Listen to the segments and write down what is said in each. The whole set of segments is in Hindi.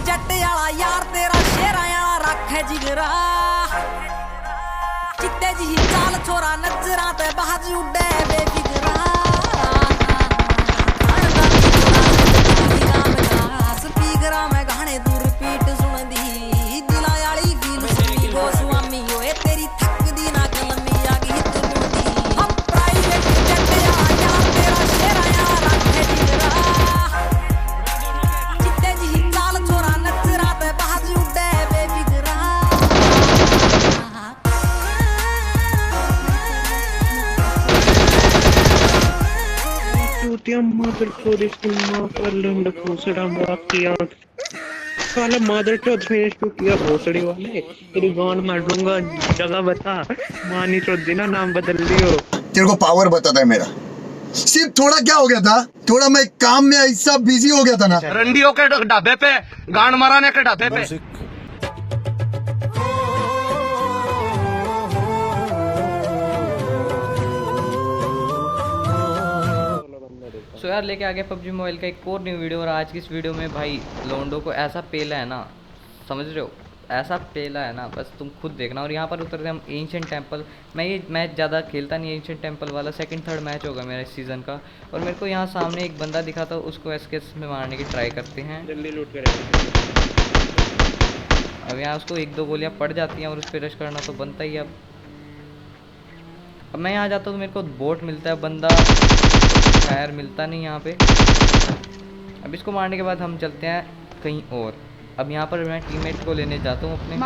जट वाला यार तेरा शेरा वाला रखे जिगरा चिट्टे जी चाल छोरा नजरा ते बाज उड़े बेफिक्रा स्पीकरा में गाने दूर पीट सुन दी दिला वाली फील सुनी वो स्वामी होए तेरी थक दी ना कलमी आ गई तू दी हम प्राइवेट जट वाला यार तेरा शेरा वाला रखे जिगरा चिट्टे जी चाल छोरा नजरा ते बाज उड़े बेफिक्रा मदर चोद इसकी माँ का लंड भोसड़ा बाप की आँख साला मदर चोद फिनिश क्यों किया भोसड़ी वाले तेरी गांड मार दूंगा जगह बता माँ नहीं चोद देना नाम बदल लियो तेरे को पावर बताता है मेरा सिर्फ थोड़ा क्या हो गया था थोड़ा मैं काम में ऐसा बिजी हो गया था ना रंडियों के ढाबे पे गांड मराने के ढाबे पे सो यार लेके आ गया पबजी मोबाइल का एक और न्यू वीडियो। और आज की इस वीडियो में भाई लोंडो को ऐसा पेला है ना, समझ रहे हो, ऐसा पेला है ना, बस तुम खुद देखना। और यहाँ पर उतरते हम एंशिएंट टेंपल। मैं ये मैच ज़्यादा खेलता नहीं एंशिएंट टेंपल वाला, सेकंड थर्ड मैच होगा मेरा इस सीज़न का। और मेरे को यहाँ सामने एक बंदा दिखा था, उसको एसकेस में मारने की ट्राई करते हैं। जल्दी लूट करें अब यहाँ उसको एक दो गोलियाँ पड़ जाती हैं और उस पर रश करना तो बनता ही। अब मैं यहाँ जाता हूँ तो मेरे को बोट मिलता है, बंदा खैर मिलता नहीं यहाँ पे। अब इसको मारने के बाद हम चलते हैं कहीं और। अब यहाँ पर मैं टीममेट को लेने जाता हूँ अपने,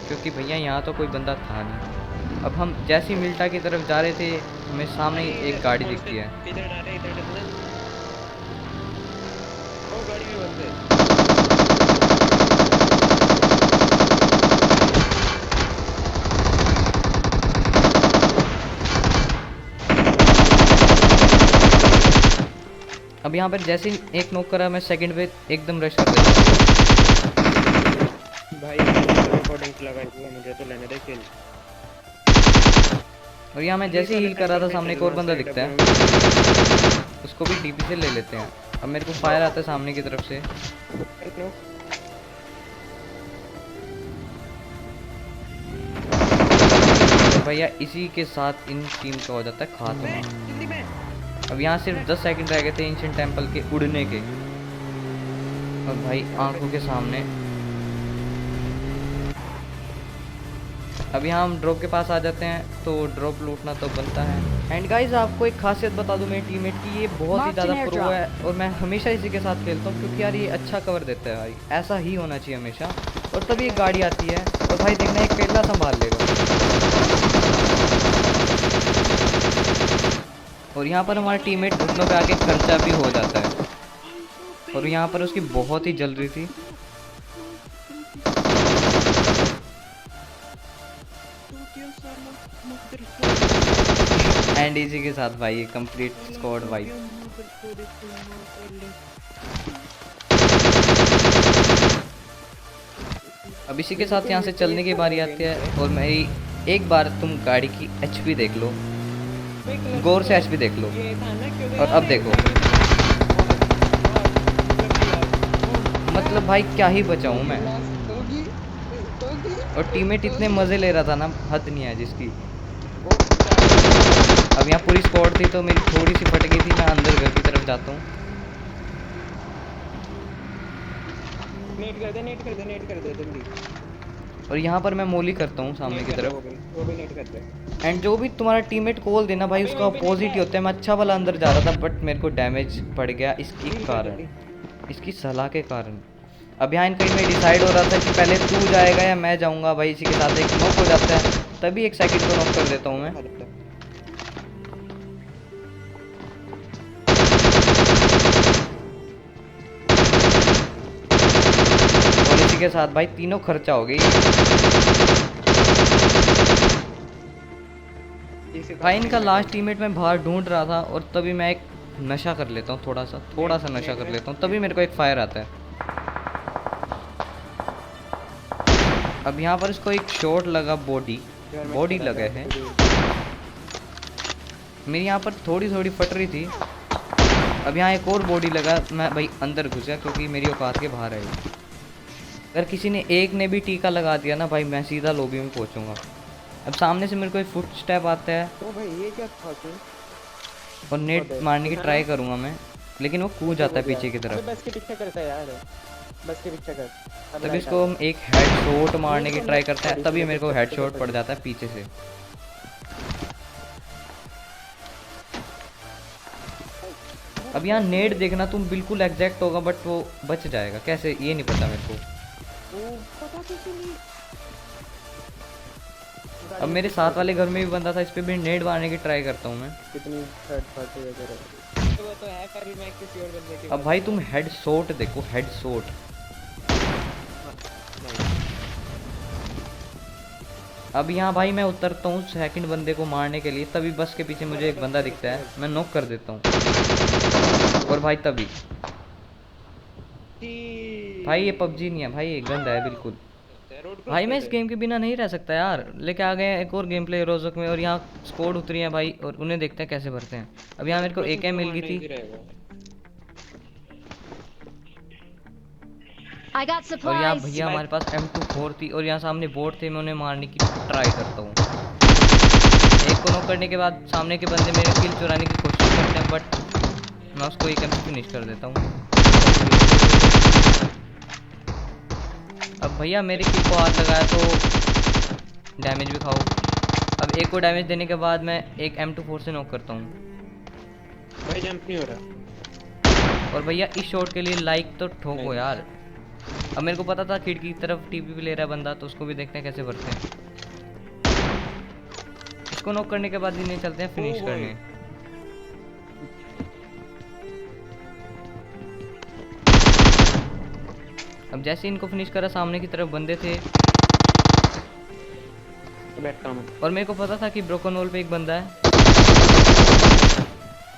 क्योंकि भैया यहाँ तो कोई बंदा था नहीं। अब हम जैसी मिल्टा की तरफ जा रहे थे, हमें सामने एक गाड़ी दिखती है। अब यहाँ पर जैसे ही एक नॉक करा, मैं सेकंड पे एकदम रश कर देता भाई रिकॉर्डिंग लगा दिया मुझे तो लेने दे खेल। और यहाँ मैं जैसे ही हील कर रहा था, सामने एक और बंदा दिखता है, उसको भी डीपी से ले लेते हैं। अब मेरे को फायर आता है सामने की तरफ से। तो भैया इसी के साथ इन टीम का हो जाता है खात्मा। अब यहाँ सिर्फ 10 सेकंड रह गए थे एंशिएंट टेंपल के उड़ने के, और भाई आंखों के सामने। अब यहाँ हम ड्रॉप के पास आ जाते हैं, तो ड्रॉप लूटना तो बनता है। एंड गाइज आपको एक खासियत बता दूं मेरे टीममेट की, ये बहुत ही ज़्यादा प्रो है और मैं हमेशा इसी के साथ खेलता हूँ, क्योंकि यार ये अच्छा कवर देता है भाई, ऐसा ही होना चाहिए हमेशा। और तभी एक गाड़ी आती है और भाई देखना एक पेला संभाल लेगा। और यहाँ पर हमारा टीममेट घुटनों पे आके खर्चा भी हो जाता है, और यहाँ पर उसकी बहुत ही जल रही थी। एंड इसी के साथ भाई ये कंप्लीट स्क्वाड वाइप। अब इसी के साथ यहाँ से चलने की बारी आती है, और मेरी एक बार तुम गाड़ी की एचपी देख लो, गौर से एचपी देख लो, और अब देखो मतलब भाई क्या ही बचाऊं मैं। और टीममेट इतने मजे ले रहा था ना, हद नहीं है जिसकी। अब यहाँ पूरी स्क्वाड थी तो मेरी थोड़ी सी फट गई थी। मैं अंदर घर की तरफ जाता हूँ। नेट कर दे जल्दी। और यहाँ पर मैं मोली करता हूँ सामने की तरफ। वो भी नेट कर दे। एंड जो भी तुम्हारा टीममेट कॉल देना भाई, उसका अपोजिट ही होता है। मैं अच्छा वाला अंदर जा रहा था, बट मेरे को डैमेज पड़ गया इसकी कारण, इसकी सलाह के कारण। अब यहाँ कहीं में डिसाइड हो रहा था कि पहले तू जाएगा या मैं जाऊँगा। भाई इसी के साथ एक नॉक हो जाता है, तभी एक सेकंड को नॉक कर देता हूँ मैं। और इसी के साथ भाई तीनों खर्चा हो गई। भाई इनका लास्ट टीममेट मैं बाहर ढूंढ रहा था, और तभी मैं एक नशा कर लेता हूँ, थोड़ा सा नशा कर लेता हूँ, तभी मेरे को एक फायर आता है। अब यहाँ पर इसको एक शॉट लगा, बॉडी लगा है मेरी, यहाँ पर थोड़ी फट रही थी। अब यहाँ एक और बॉडी लगा, मैं भाई अंदर घुस गया क्योंकि मेरी औकात के बाहर है। अगर किसी ने एक ने भी टीका लगा दिया ना भाई, मैं सीधा लॉबी में पहुंचूंगा। अब सामने से मेरे को एक फुट स्टेप आता है ओ भाई ये क्या था तू? और नेट मारने की ट्राई करूंगा मैं, लेकिन वो कूद जाता है पीछे की अबे तरफ। बस के पीछे करता है यार, बस के पीछे कर। अब तभी इसको हम एक हेड शॉट मारने की ट्राई करते हैं, तभी मेरे को हेड शॉट पड़ जाता है पीछे से। अब यहाँ नेट देखना तुम, बिल्कुल एग्जैक्ट होगा बट वो बच जाएगा कैसे ये नहीं पता मेरे को। अब मेरे साथ वाले घर में भी बंदा था, इस पे भी नेट मारने की ट्राई करता हूँ मैं। कितनी थर्ड पार्टी वगैरह तो वो तो है, पर मैं किसी और बंदे की अब भाई तुम हेड शॉट देखो, हेड शॉट। अब यहाँ भाई मैं उतरता हूँ सेकंड बंदे को मारने के लिए, तभी बस के पीछे मुझे एक बंदा दिखता है, मैं नॉक कर देता हूँ। और भाई तभी भाई ये पबजी नहीं है भाई, ये गंदा है बिल्कुल। भाई मैं इस गेम के बिना नहीं रह सकता यार। लेके आ गए हैं एक और गेम प्ले रोजक में, और यहाँ स्क्वाड उतरी है भाई, और उन्हें देखते हैं कैसे भरते हैं। अब यहाँ मेरे को एक मिल गई थी, I got और यहाँ supplies. भैया हमारे पास M24 थी, और यहाँ सामने बोट थे, मैं उन्हें मारने की ट्राई करता हूँ। एक को नॉक करने के बाद सामने के बंदे मेरे किल चुराने की कोशिश करते हैं, बट मैं उसको एक फिनिश कर देता हूँ। अब भैया मेरे किल को हाथ लगाया तो डैमेज भी खाओ। अब एक को डैमेज देने के बाद मैं एक M24 से नॉक करता हूँ। भाई जंप नहीं हो रहा। और भैया इस शॉट के लिए लाइक तो ठोको यार। अब मेरे को पता था खिड़की की तरफ टीपी भी ले रहा है बंदा, तो उसको भी देखते हैं कैसे भरते हैं। इसको नॉक करने के बाद इन्हें चलते हैं फिनिश करने। अब जैसे इनको फिनिश करा, सामने की तरफ बंदे थे, और मेरे को पता था कि ब्रोकन वॉल पे एक बंदा है।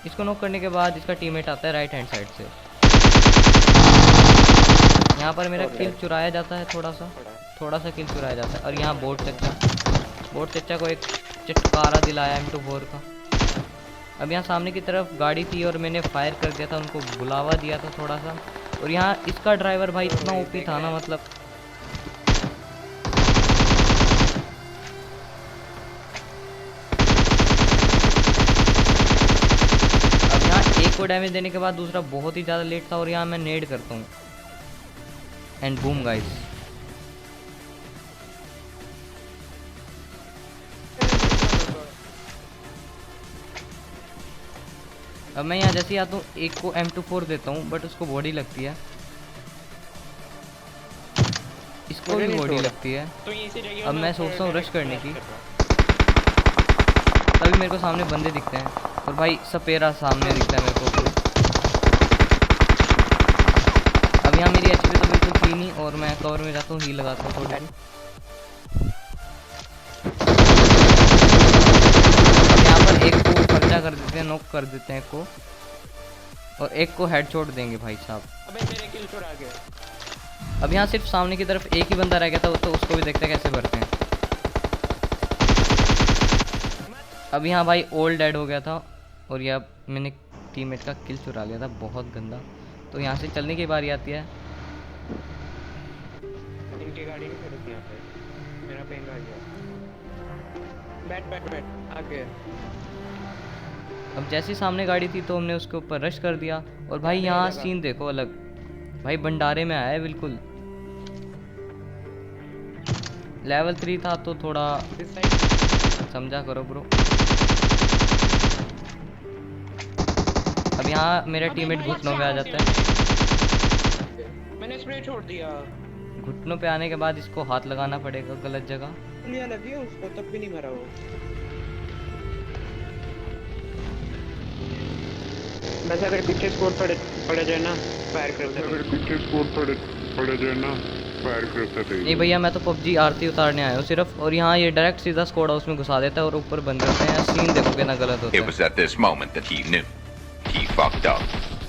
इसको नॉक करने के बाद इसका टीममेट आता है राइट हैंड साइड से। यहाँ पर मेरा किल चुराया जाता है, थोड़ा सा किल चुराया जाता है। और यहाँ बोट चच्चा को एक चटकारा दिलाया M24 का। अब यहाँ सामने की तरफ गाड़ी थी और मैंने फायर कर दिया था, उनको बुलावा दिया था थोड़ा सा। और यहाँ इसका ड्राइवर भाई इतना ओपी था ना, मतलब अब यहाँ एक को डैमेज देने के बाद दूसरा बहुत ही ज़्यादा लेट था, और यहाँ मैं नेड करता हूँ एंड बूम गाइस। अब मैं यहाँ जैसे ही आता हूँ एक को M24 देता हूँ, बट उसको बॉडी लगती है, इसको भी बॉडी लगती है। अब मैं सोचता हूँ रश करने की, तभी मेरे को सामने बंदे दिखते हैं, और भाई सपेरा सामने दिखता है मेरे को। अब यहाँ मेरी HP तो बिल्कुल थी नहीं, और मैं कवर में जाता हूँ, हील लगाता हूँ थोड़ी। अब यहाँ पर एक को खर्चा कर देते हैं, नॉक कर देते हैं एक को, और एक को हेडशॉट देंगे भाई साहब। अबे मेरे किल चुरा गए। अब यहाँ सिर्फ सामने की तरफ एक ही बंदा रह गया था, तो उसको भी देखते हैं कैसे भरते हैं। अब यहाँ भाई ओल्ड डेड हो गया था, और यह मैंने टीममेट का किल चुरा लिया था, बहुत गंदा। तो यहाँ से चलने की बारी आती है। इनकी गाड़ी नहीं खड़ी थी यहाँ पे, मेरा पेन आ गया। बैठ आगे। अब जैसे सामने गाड़ी थी तो हमने उसके ऊपर रश कर दिया, और भाई यहाँ सीन देखो अलग, भाई भंडारे में आया है बिल्कुल। लेवल 3 था तो थोड़ा समझा करो ब्रो। अब यहाँ मेरा टीममेट घुटनों पे आ जाता है, मैंने स्प्रे छोड़ दिया। घुटनों पे आने के बाद इसको हाथ लगाना पड़ेगा गलत जगह। गोलियां लगी है उसको, तब भी नहीं मरा वो। बस अगर पीछे स्कोर पड़े जाए ना, फायर करते नहीं भैया मैं तो पबजी आरती उतारने आया हूँ सिर्फ, और यहाँ ये डायरेक्ट सीधा स्क्वाड हाउस में घुसा देता है, और ऊपर बंद रहते हैं। सीन देखो कितना गलत होता It है। was at this moment that he knew. He fucked up.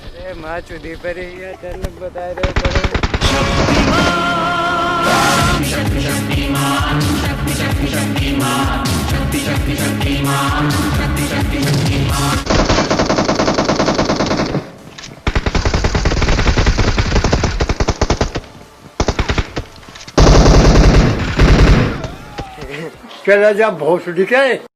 अरे मां चुदी पर ये चल बता रहे चला जा भोसड़ी के